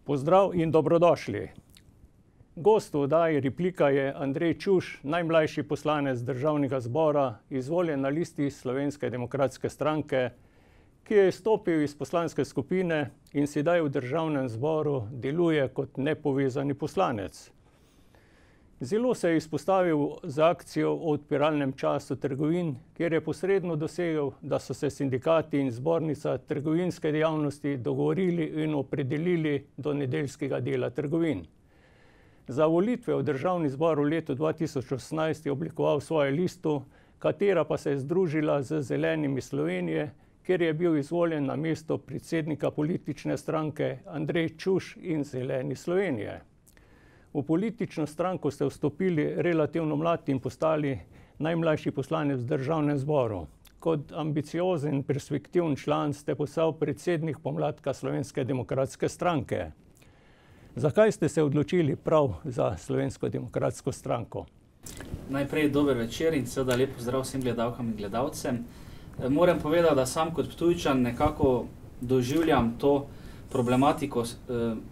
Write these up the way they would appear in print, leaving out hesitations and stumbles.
Pozdrav in dobrodošli. Gost v oddaji Replika je Andrej Čuš, najmlajši poslanec Državnega zbora, izvoljen na listi Slovenske demokratske stranke, ki je izstopil iz poslanske skupine in sedaj v Državnem zboru deluje kot nepovezani poslanec. Zelo se je izpostavil z akcijo o odpiralnem času trgovin, kjer je posredno dosegel, da so se sindikati in zbornica trgovinske dejavnosti dogovorili in opredelili do nedeljskega dela trgovin. Za volitve v Državni zbor v letu 2018 je oblikoval svojo listo, katera pa se je združila z Zelenimi Slovenije, kjer je bil izvoljen na mesto predsednika politične stranke Andrej Čuš in Zeleni Slovenije. V politično stranko ste vstopili relativno mladi in postali najmlajši poslanec v Državnem zboru. Kot ambiciozen, perspektiven član ste postal predsednik pomladka Slovenske demokratske stranke. Zakaj ste se odločili prav za Slovensko demokratsko stranko? Najprej dober večer in seveda lep pozdrav vsem gledalkam in gledalcem. Moram povedati, da sam kot Ptujčan nekako doživljam to problematiko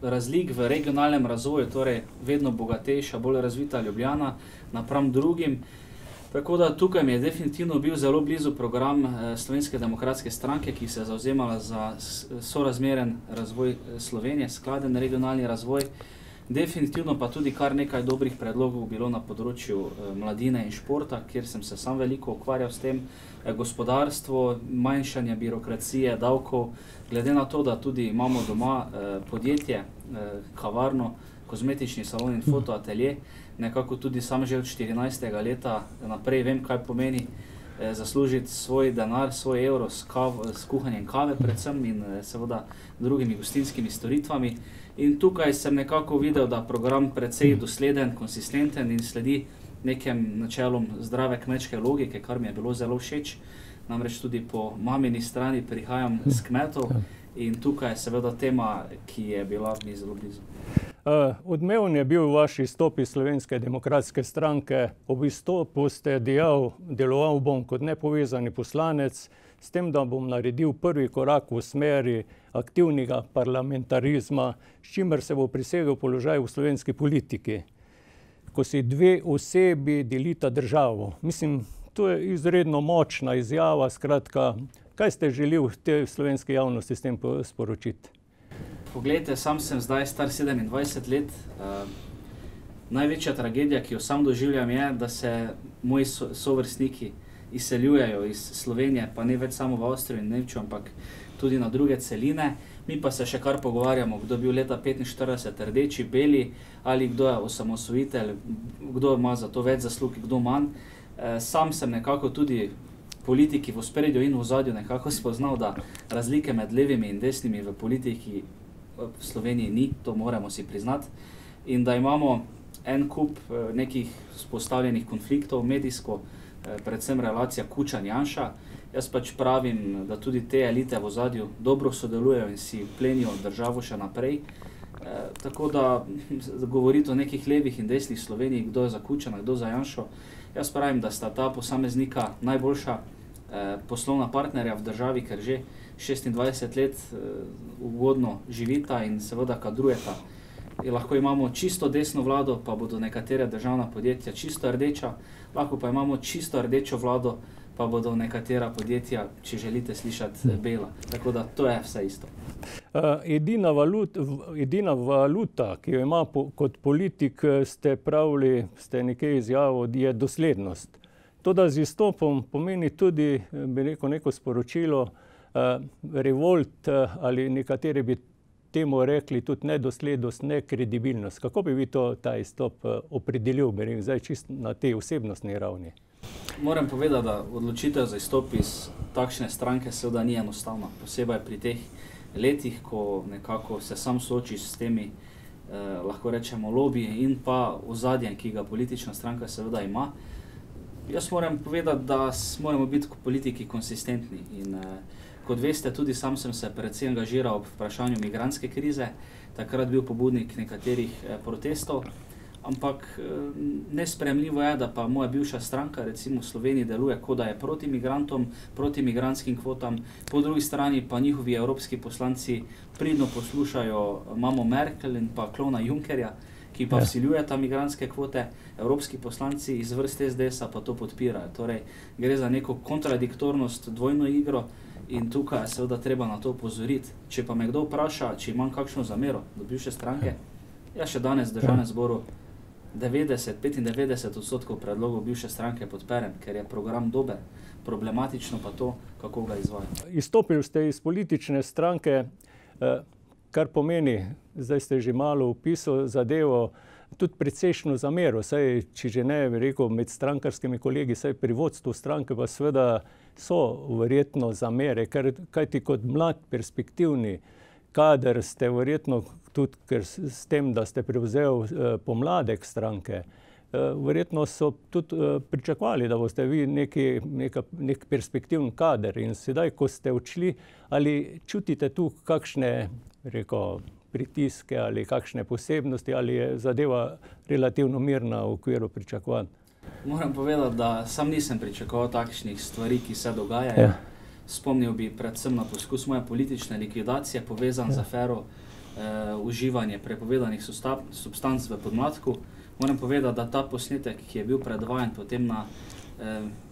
razlik v regionalnem razvoju, torej vedno bogatejša, bolj razvita Ljubljana napram drugim. Tako da tukaj mi je definitivno bil zelo blizu program Slovenske demokratske stranke, ki se je zavzemala za sorazmeren razvoj Slovenije, skladen regionalni razvoj. Definitivno pa tudi kar nekaj dobrih predlogov bilo na področju mladine in športa, kjer sem se sam veliko ukvarjal s tem. Gospodarstvo, manjšanje birokracije, davkov, glede na to, da tudi imamo doma podjetje, kavarno, kozmetični salon in fotoatelje, nekako tudi sam že od 14. leta naprej vem, kaj pomeni zaslužiti svoj denar, svoj evro s kuhanjem kave predvsem in seveda drugimi gostinskimi storitvami. In tukaj sem nekako videl, da program precej dosleden, konsistenten in sledi nekem načelom zdrave kmečke logike, kar mi je bilo zelo všeč. Namreč tudi po mamini strani prihajam z kmetov in tukaj je seveda tema, ki je bila mi zelo blizu. Odmeven je bil vaš izstop iz Slovenske demokratske stranke. Ob izstopu ste dejal, deloval bom kot nepovezani poslanec, s tem, da bom naredil prvi korak v smeri aktivnega parlamentarizma, s čimer se bo presegel položaj v slovenski politiki, ko si dve osebi delita državo. Mislim, to je izredno močna izjava, skratka, kaj ste želeli v tej slovenski javnosti s tem sporočiti? Poglejte, sam sem zdaj star 27 let. Največja tragedija, ki jo sam doživljam, je, da se moji sovrstniki izseljujejo iz Slovenije, pa ne več samo v Avstrijo in Nemčijo, ampak tudi na druge celine. Mi pa se še kar pogovarjamo, kdo je bil leta 45 rdeči, beli, ali kdo je osamosvojitelj, kdo ima za to več zaslug, kdo manj. Sam sem nekako tudi politiki v ospredju in v ozadju nekako spoznal, da razlike med levimi in desnimi v politiki v Sloveniji ni, to moramo si priznati. In da imamo en kup nekih vzpostavljenih konfliktov medijsko, predvsem relacija Kučan-Janša. Jaz pač pravim, da tudi te elite v ozadju dobro sodelujejo in si plenijo državo še naprej. Tako da govoriti o nekih levih in desnih Sloveniji, kdo je za Kučana, kdo za Janšo, jaz pravim, da sta ta posameznika najboljša poslovna partnerja v državi, ker že 26 let ugodno živita in seveda kadrujeta. Lahko imamo čisto desno vlado, pa bodo nekatere državna podjetja čisto rdeča, lahko pa imamo čisto rdečo vlado, pa bodo nekatera podjetja, če želite slišati, bela. Tako da to je vse isto. Edina valuta, ki jo ima kot politik, ste pravili, ste nekaj izjavili, je doslednost. Toda z izstopom pomeni tudi, bi rekel, neko sporočilo, revolt ali nekateri bi temu rekli tudi nedoslednost, nekredibilnost. Kako bi vi ta izstop opredelil, bi rekel, zdaj čisto na tej osebnostni ravni? Moram povedati, da odločitev za izstop iz takšne stranke seveda ni enostavna. Posebej pri teh letih, ko nekako se sam soočiš s temi, lahko rečemo, lobiji in pa ozadjem, ki ga politična stranka seveda ima. Jaz moram povedati, da moramo biti kot politiki konsistentni in kot veste, tudi sam sem se predvsem angažiral ob vprašanju migrantske krize, takrat bil pobudnik nekaterih protestov, ampak nesprejemljivo je, da pa moja bivša stranka recimo v Sloveniji deluje, kot da je proti migrantom, proti migrantskim kvotam, po drugi strani pa njihovi evropski poslanci pridno poslušajo mamo Merkel in pa klona Junckerja, ki pa vsiljuje ta migrantske kvote, evropski poslanci iz vrst SDS-a pa to podpirajo. Torej, gre za neko kontradiktornost, dvojno igro in tukaj je seveda treba na to opozoriti. Če pa me kdo vpraša, če imam kakšno zamero do bivše stranke, ja še danes v Državnem zboru 95% predlogov bivše stranke podperem, ker je program dober, problematično pa to, kako ga izvaja. Izstopili ste iz politične stranke, kar pomeni, zdaj ste že malo opisali zadevo, tudi precejšnjo zamero, saj, če že ne, bi rekel, med strankarskimi kolegi, saj pri vodstvu stranke pa seveda so verjetno zamere, kajti kot mlad, perspektivni kader ste verjetno tudi, ker s tem, da ste prevzeli pomladek stranke, verjetno so tudi pričakovali, da boste vi nek perspektivni kader in sedaj, ko ste odšli, ali čutite tu kakšne, rekel, pritiske ali kakšne posebnosti, ali je zadeva relativno mirna v okviru pričakovanj? Moram povedati, da sam nisem pričakoval takšnih stvari, ki se dogajajo. Spomnil bi predvsem na poskus moje politične likvidacije, povezan z afero uživanje prepovedanih substanc v podmladku. Moram povedati, da ta posnetek, ki je bil predvajan potem na,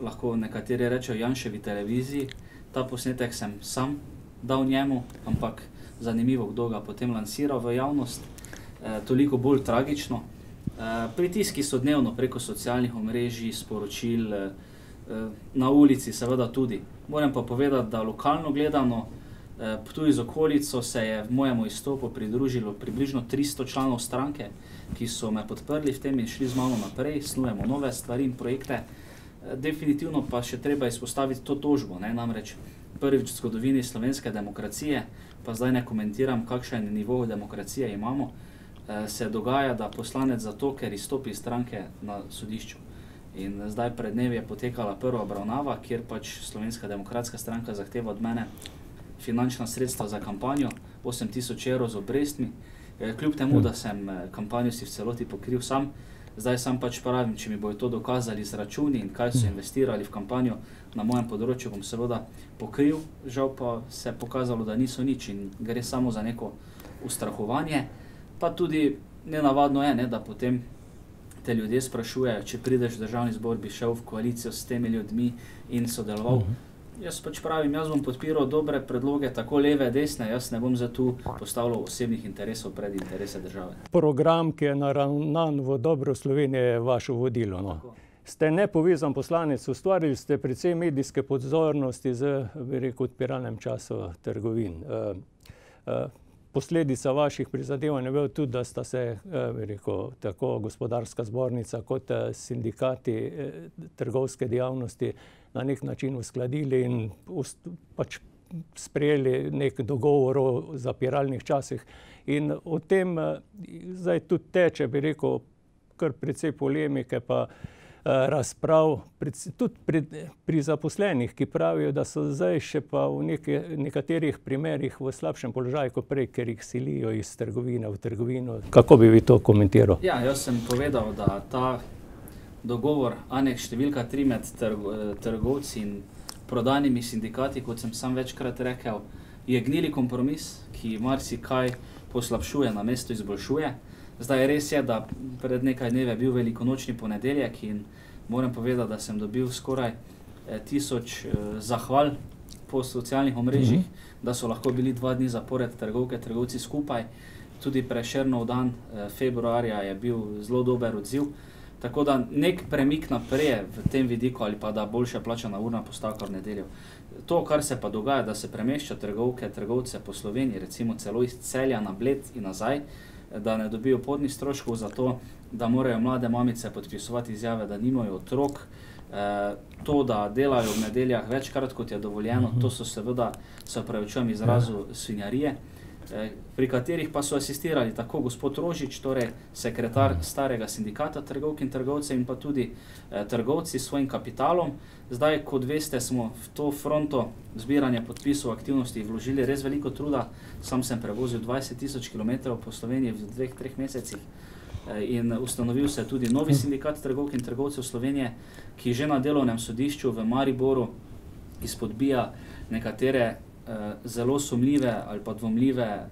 lahko nekateri rečejo, Janševi televiziji, ta posnetek sem sam dal njemu, ampak zanimivo, kdo ga potem lansiral v javnost, toliko bolj tragično. Pritiski so dnevno preko socialnih omrežij, sporočil, na ulici seveda tudi. Moram pa povedati, da lokalno gledano, Ptuj z okolico se je v mojemu izstopu pridružilo približno 300 članov stranke, ki so me podprli v tem in šli z mano naprej, snujemo nove stvari in projekte. Definitivno pa še treba izpostaviti to tožbo, namreč prvič v zgodovini slovenske demokracije, pa zdaj ne komentiram, kakšen nivo demokracije imamo, se dogaja, da poslanec zato, ker izstopi iz stranke na sodišču. In zdaj pred dnevi je potekala prva obravnava, kjer pač Slovenska demokratska stranka zahteva od mene finančna sredstva za kampanjo, 8.000 evrov z obrestmi. Kljub temu, da sem kampanjo si v celoti pokril sam, zdaj sam pač pravim, če mi bojo to dokazali z računi in kaj so investirali v kampanjo na mojem področju, bom seveda pokril. Žal pa se je pokazalo, da niso nič in gre samo za neko ustrahovanje. Pa tudi nenavadno je, da potem te ljudje sprašujejo, če prideš v Državni zbor, bi šel v koalicijo s temi ljudmi in sodeloval. Jaz pač pravim, jaz bom podpiral dobre predloge, tako leve, desne, jaz ne bom za tu postavljal osebnih interesov pred interese države. Program, ki je naravnan v dobro Slovenije, je vaše vodilo. Ste nepovezan poslanec, ustvarili ste precej medijske pozornosti z, bi rekel, odpiralnem času trgovin. Posledica vaših prizadevanj je bil tudi, da sta se, bi rekel, tako gospodarska zbornica kot sindikati trgovske dejavnosti na nek način uskladili in pač sprejeli nek dogovor o zapiralnih časih. In o tem zdaj tudi teče, bi rekel, kar precej polemike pa razprav, tudi pri zaposlenih, ki pravijo, da so zdaj še pa v nekaterih primerih v slabšem položaju kot prej, ker jih silijo iz trgovine v trgovino. Kako bi vi to komentiral? Ja, jaz sem povedal, da ta dogovor, aneks številka 3 med trgovci in prodanimi sindikati, kot sem sam večkrat rekel, je gnili kompromis, ki marsikaj poslabšuje, namesto izboljšuje. Zdaj res je, da pred nekaj dnevi je bil velikonočni ponedeljek in moram povedati, da sem dobil skoraj 1000 zahval po socialnih omrežjih, da so lahko bili 2 dni zapored trgovci skupaj. Tudi Prešernov dan februarja je bil zelo dober odziv. Tako da nek premik naprej v tem vidiku ali pa da boljše plačana urna postavka v nedeljo. To, kar se pa dogaja, da se premešča trgovce po Sloveniji, recimo celo iz Celja na Bled in nazaj, da ne dobijo potnih stroškov za to, da morajo mlade mamice podpisovati izjave, da nimajo otrok. To, da delajo v nedeljah večkrat, kot je dovoljeno, to so seveda, se opravičujem izrazu, svinjarije, pri katerih pa so asistirali tako gospod Rožič, torej sekretar starega sindikata trgovk in trgovcev in pa tudi trgovci s svojim kapitalom. Zdaj, kot veste, smo v to fronto zbiranja podpisov aktivnosti vložili res veliko truda. Sam sem prevozil 20 000 kilometrov po Sloveniji v 2-3 mesecih. in ustanovil se tudi novi sindikat trgovk in trgovcev Slovenije, ki že na delovnem sodišču v Mariboru izpodbija nekatere zelo sumljive ali pa dvomljive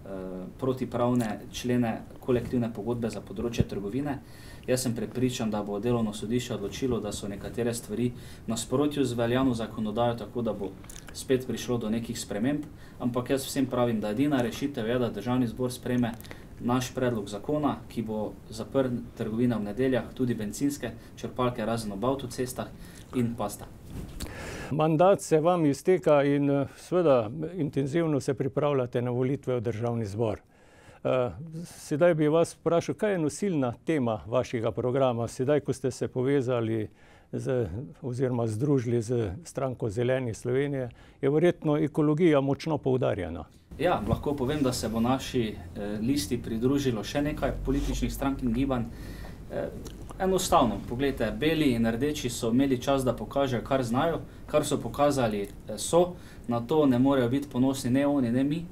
protipravne člene kolektivne pogodbe za področje trgovine. Jaz sem prepričan, da bo delovno sodišče odločilo, da so nekatere stvari nasprotju z veljavno zakonodajo, tako da bo spet prišlo do nekih sprememb, ampak jaz vsem pravim, da edina rešitev je, da Državni zbor sprejme naš predlog zakona, ki bo zaprl trgovine v nedeljah, tudi bencinske črpalke razen ob avtocestah in pasta. Mandat se vam izteka in seveda intenzivno se pripravljate na volitve v Državni zbor. Sedaj bi vas vprašal, kaj je nosilna tema vašega programa, sedaj, ko ste se povezali oziroma združili z stranko Zeleni Slovenije, je verjetno ekologija močno poudarjena. Ja, lahko povem, da se bo naši listi pridružilo še nekaj političnih strank in gibanj. Enostavno, poglejte, beli in rdeči so imeli čas, da pokažejo, kar znajo, kar so pokazali so, na to ne morejo biti ponosni ne oni, ne mi.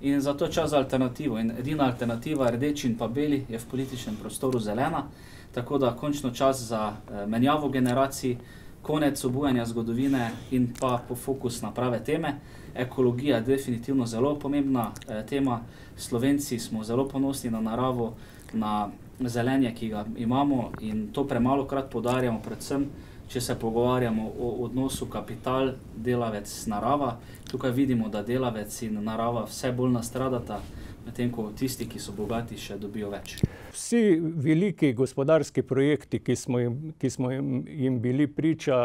In zato je čas za alternativo. In edina alternativa rdeči in pa beli je v političnem prostoru zelena, tako da končno čas za menjavo generacij, konec obujanja zgodovine in pa fokus na prave teme. Ekologija je definitivno zelo pomembna tema. Slovenci smo zelo ponosni na naravo, na zelenje, ki ga imamo in to premalokrat poudarjamo, predvsem, če se pogovarjamo o odnosu kapital, delavec, narava. Tukaj vidimo, da delavec in narava vse bolj nastradata, medtem ko tisti, ki so bogati, še dobijo več. Vsi veliki gospodarski projekti, ki smo jim bili priča,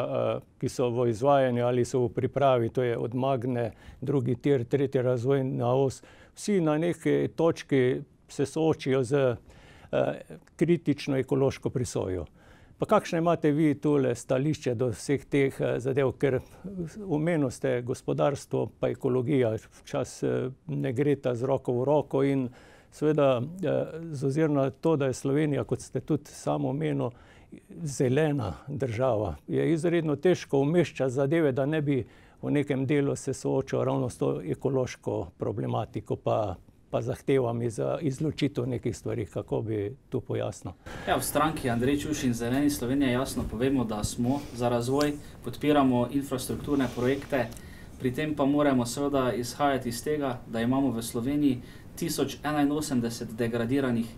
ki so v izvajanju ali so v pripravi, to je od Magne, drugi tir, tretja razvojna os, vsi na neki točki se soočijo z kritično ekološko presojo. Pa kakšne imate vi tole stališče do vseh teh zadev, ker omenili ste gospodarstvo pa ekologija, včasih ne greta z roko v roko in seveda z ozirom na to, da je Slovenija, kot ste tudi samo omenili, zelena država, je izredno težko umeščati zadeve, da ne bi v nekem delu se soočal ravno s to ekološko problematiko pa zahtevami za izločitev nekih stvari. Kako bi to pojasnil? Ja, v stranki Andrej Čuš in Zeleni Slovenije jasno povemo, da smo za razvoj, podpiramo infrastrukturne projekte, pri tem pa moramo seveda izhajati iz tega, da imamo v Sloveniji 1081 degradiranih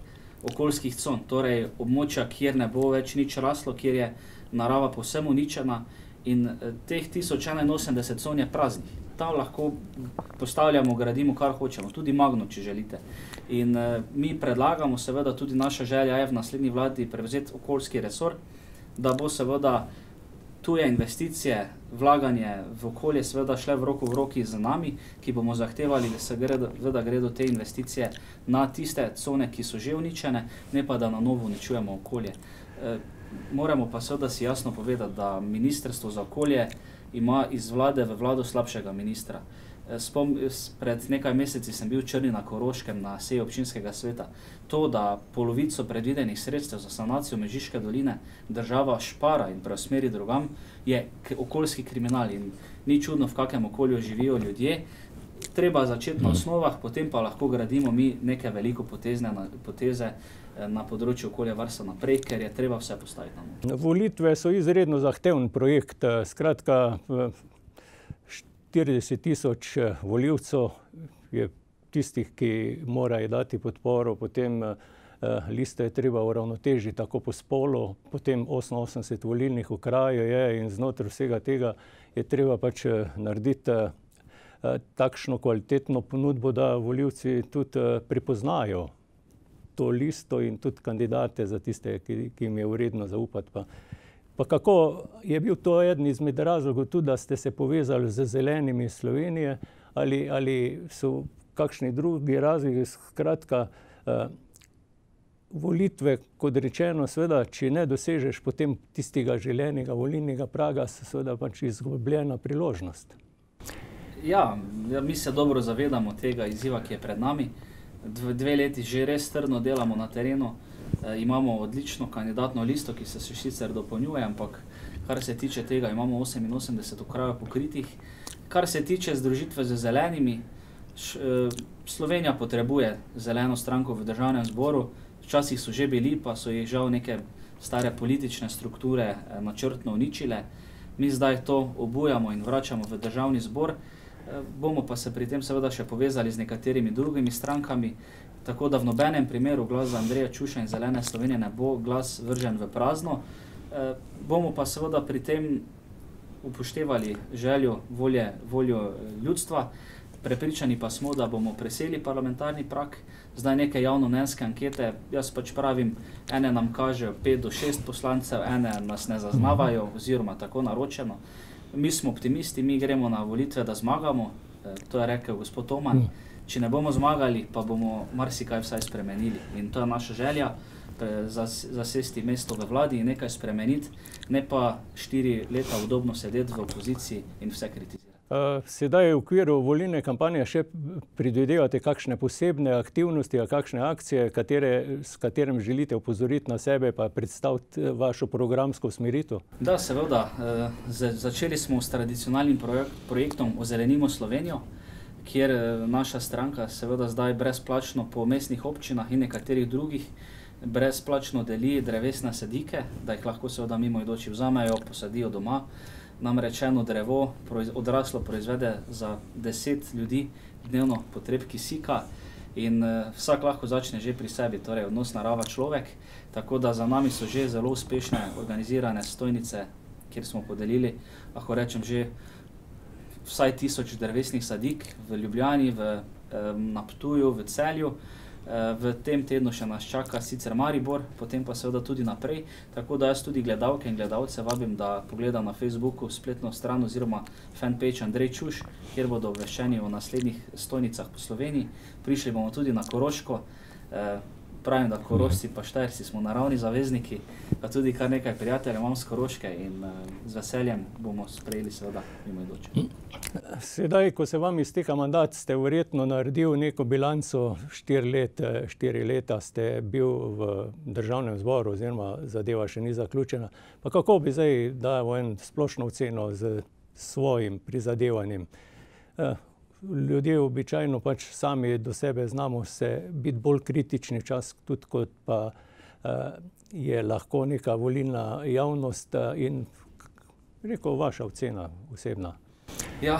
okoljskih con, torej območja, kjer ne bo več nič raslo, kjer je narava povsem uničena in teh 1081 con je praznih. Tam lahko postavljamo, gradimo, kar hočemo, tudi Magno, če želite. In mi predlagamo, seveda tudi naša želja je v naslednji vladi prevzeti okoljski resor, da bo seveda tuje investicije, vlaganje v okolje seveda šle v roko v roki z nami, ki bomo zahtevali, da gredo te investicije na tiste cone, ki so že uničene, ne pa da na novo uničujemo okolje. Moramo pa seveda si jasno povedati, da Ministrstvo za okolje ima iz vlade v vlado slabšega ministra. Pred nekaj meseci sem bil v Črni na Koroškem na seji občinskega sveta. To, da polovico predvidenih sredstev za sanacijo Mežiške doline država špara in preusmeri drugam, je okoljski kriminal in ni čudno, v kakem okolju živijo ljudje. Treba začeti na osnovah, potem pa lahko gradimo mi neke veliko poteze na področju okoljevarstva naprej, ker je treba vse postaviti na novo. Volitve so izredno zahteven projekt, skratka 40.000 volivcev je tistih, ki morajo dati podporo, potem liste je treba uravnotežiti tako po spolu, potem 88 volilnih okrajev je in znotraj vsega tega je treba pač narediti takšno kvalitetno ponudbo, da volivci tudi prepoznajo to listo in tudi kandidate za tiste, ki jim je vredno zaupati. Pa kako je bil to eden izmed razlogov tudi, da ste se povezali z Zelenimi Slovenije ali so kakšni drugi razlogi? Skratka, volitve, kot rečeno, seveda, če ne dosežeš potem tistega želenega volilnega praga, seveda pač izgubljena priložnost. Ja, mi se dobro zavedamo tega izziva, ki je pred nami. 2 leti že res trdno delamo na terenu. Imamo odlično kandidatno listo, ki se sicer dopolnjuje, ampak kar se tiče tega, imamo 88 okrajev pokritih. Kar se tiče združitve z zelenimi, Slovenija potrebuje zeleno stranko v Državnem zboru. Včasih so že bili, pa so jih žal neke stare politične strukture načrtno uničile. Mi zdaj to obujamo in vračamo v državni zbor. Bomo pa se pri tem seveda še povezali z nekaterimi drugimi strankami, tako da v nobenem primeru glas za Andreja Čuša in Zelene Slovenije ne bo glas vržen v prazno. Bomo pa seveda pri tem upoštevali željo, voljo ljudstva. Prepričani pa smo, da bomo preseli parlamentarni prag. Zdaj neke javnomnenjske ankete, jaz pač pravim, ene nam kažejo 5 do 6 poslancev, ene nas ne zaznavajo oziroma tako naročeno. Mi smo optimisti, mi gremo na volitve, da zmagamo, to je rekel gospod Toman. Če ne bomo zmagali, pa bomo marsikaj vsaj spremenili. In to je naša želja, zasesti mesto v vladi in nekaj spremeniti, ne pa 4 leta udobno sedeti v opoziciji in vse kritizirati. Sedaj v okviru volilne kampanje še predvidevate kakšne posebne aktivnosti, kakšne akcije, s katerim želite opozoriti na sebe pa predstaviti vašo programsko usmeritev? Da, seveda. Začeli smo s tradicionalnim projektom Ozelenimo Slovenijo, kjer naša stranka seveda zdaj brezplačno po mestnih občinah in nekaterih drugih brezplačno deli drevesne sadike, da jih lahko seveda mimoidoči vzamejo, posadijo doma. Namreč eno drevo odraslo proizvede za 10 ljudi dnevno potreb kisika in vsak lahko začne že pri sebi, torej odnos narava človek. Tako da za nami so že zelo uspešne organizirane stojnice, kjer smo podelili, lahko rečem, že vsaj 1000 drevesnih sadik v Ljubljani, na Ptuju, v Celju. V tem tednu še nas čaka sicer Maribor, potem pa seveda tudi naprej, tako da jaz tudi gledalke in gledalce vabim, da pogledajo na Facebooku spletno stran oziroma fanpage Andrej Čuš, kjer bodo obveščeni o naslednjih stojnicah po Sloveniji. Prišli bomo tudi na Koroško, pravim, da Korošci pa Štajerci smo naravni zavezniki, pa tudi kar nekaj prijateljev imam z Koroške in z veseljem bomo sprejeli seveda mimoidoče. Sedaj, ko se vam izteka mandat, ste verjetno naredil neko bilanco 4 leta ste bil v državnem zboru oziroma zadeva še ni zaključena. Pa kako bi zdaj dal en splošno oceno z svojim prizadevanjem? Ljudje običajno pač sami do sebe znamo se biti bolj kritični včasih, tudi kot pa je lahko neka volilna javnost in rekel vaša ocena osebna. Ja,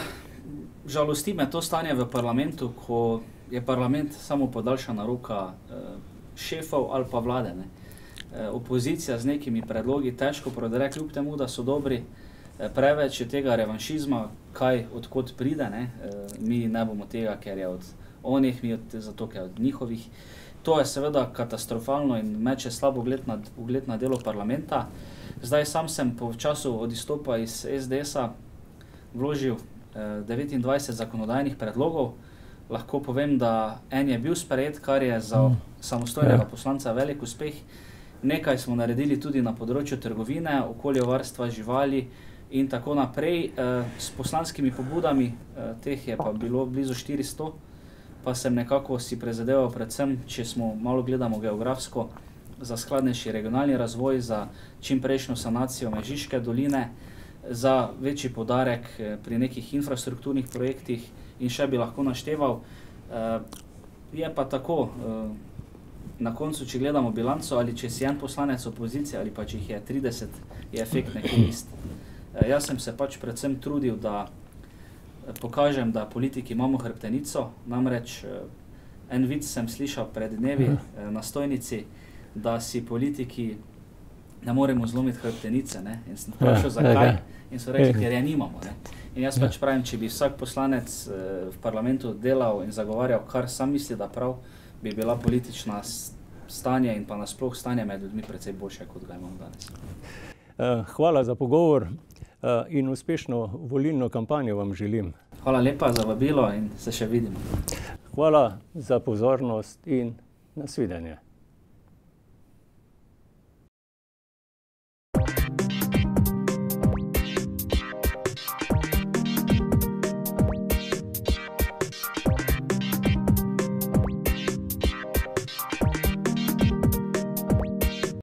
žalosti me to stanje v parlamentu, ko je parlament samo podaljšana roka šefov ali pa vlade. Opozicija z nekimi predlogi težko prodre, kljub temu, da so dobri. Preveč je tega revanšizma, kaj odkot pride, mi ne bomo tega, ker je od onih, mi zato, ker je od njihovih. To je seveda katastrofalno in meče slab ugled na delo parlamenta. Zdaj sam sem po času od izstopa iz SDS-a vložil 29 zakonodajnih predlogov. Lahko povem, da en je bil sprejet, kar je za samostojnega poslanca velik uspeh. Nekaj smo naredili tudi na področju trgovine, okoljevarstva, živali in tako naprej. S poslanskimi pobudami, teh je pa bilo blizu 400, pa sem nekako si prizadeval predvsem, če smo malo gledamo geografsko, za skladnejši regionalni razvoj, za čimprejšnjo sanacijo Mežiške doline, za večji poudarek pri nekih infrastrukturnih projektih in še bi lahko našteval. Je pa tako, na koncu, če gledamo bilanco, ali če si en poslanec opozicije, ali pa če jih je 30, je efekt nekaj ist. Jaz sem se pač predvsem trudil, da pokažem, da politiki imamo hrbtenico, namreč en vic sem slišal pred dnevi na stojnici, da si politiki ne moremo zlomiti hrbtenice, in sem vprašal, zakaj, in so rekli, ker je nimamo. In jaz pač pravim, če bi vsak poslanec v parlamentu delal in zagovarjal, kar sam misli, da prav, bi bila politična stanje in pa nasploh stanje med ljudmi precej boljše, kot ga imamo danes. Hvala za pogovor in uspešno volilno kampanjo vam želim. Hvala lepa za vabilo in se še vidimo. Hvala za pozornost in nasvidenje.